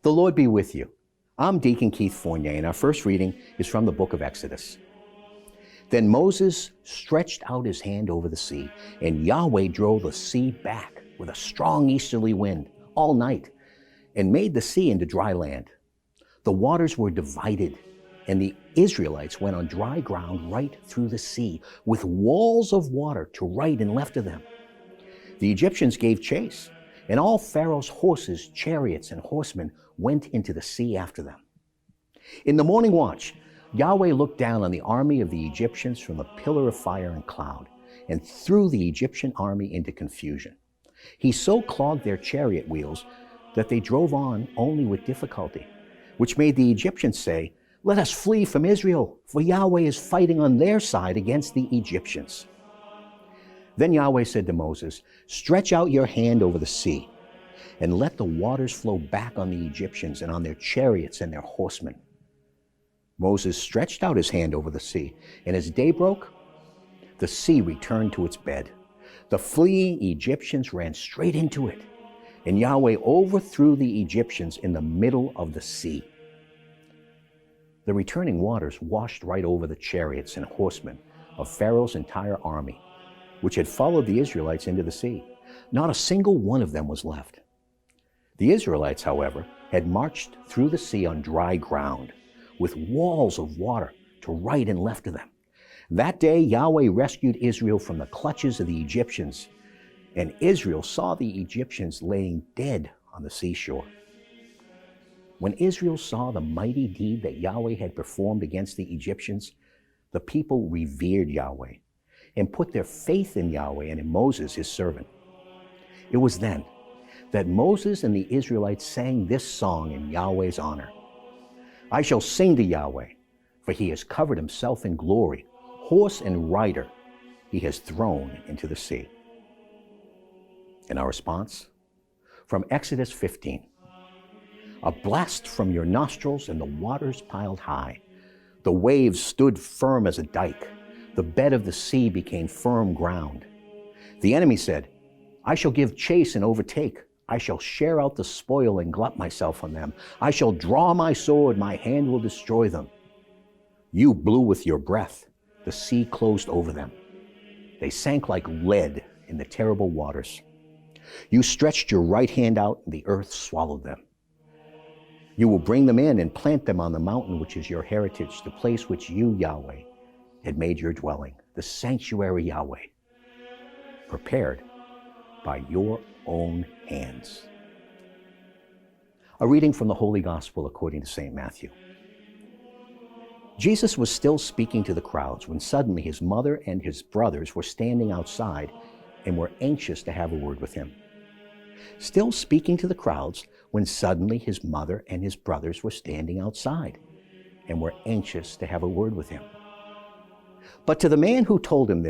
The Lord be with you. I'm Deacon Keith Fournier, and our first reading is from the book of Exodus. Then Moses stretched out his hand over the sea, and Yahweh drove the sea back with a strong easterly wind all night, and made the sea into dry land. The waters were divided, and the Israelites went on dry ground right through the sea, with walls of water to right and left of them. The Egyptians gave chase, and all Pharaoh's horses, chariots, and horsemen went into the sea after them. In the morning watch, Yahweh looked down on the army of the Egyptians from a pillar of fire and cloud, and threw the Egyptian army into confusion. He so clogged their chariot wheels that they drove on only with difficulty, which made the Egyptians say, "Let us flee from Israel, for Yahweh is fighting on their side against the Egyptians." Then Yahweh said to Moses, "Stretch out your hand over the sea, and let the waters flow back on the Egyptians and on their chariots and their horsemen." Moses stretched out his hand over the sea, and as day broke, the sea returned to its bed. The fleeing Egyptians ran straight into it, and Yahweh overthrew the Egyptians in the middle of the sea. The returning waters washed right over the chariots and horsemen of Pharaoh's entire army, which had followed the Israelites into the sea. Not a single one of them was left. The Israelites, however, had marched through the sea on dry ground, with walls of water to right and left of them. That day Yahweh rescued Israel from the clutches of the Egyptians, and Israel saw the Egyptians laying dead on the seashore. When Israel saw the mighty deed that Yahweh had performed against the Egyptians, the people revered Yahweh and put their faith in Yahweh and in Moses, his servant. It was then that Moses and the Israelites sang this song in Yahweh's honor. "I shall sing to Yahweh, for he has covered himself in glory. Horse and rider he has thrown into the sea." And our response? From Exodus 15. "A blast from your nostrils and the waters piled high. The waves stood firm as a dike. The bed of the sea became firm ground. The enemy said, 'I shall give chase and overtake. I shall share out the spoil and glut myself on them. I shall draw my sword, my hand will destroy them.' You blew with your breath. The sea closed over them. They sank like lead in the terrible waters. You stretched your right hand out, and the earth swallowed them. You will bring them in and plant them on the mountain which is your heritage, the place which you, Yahweh, had made your dwelling, the sanctuary Yahweh, prepared by your own hands." A reading from the Holy Gospel according to St. Matthew. Jesus was still speaking to the crowds when suddenly his mother and his brothers were standing outside and were anxious to have a word with him. Still speaking to the crowds when suddenly his mother and his brothers were standing outside and were anxious to have a word with him. But to the man who told him this,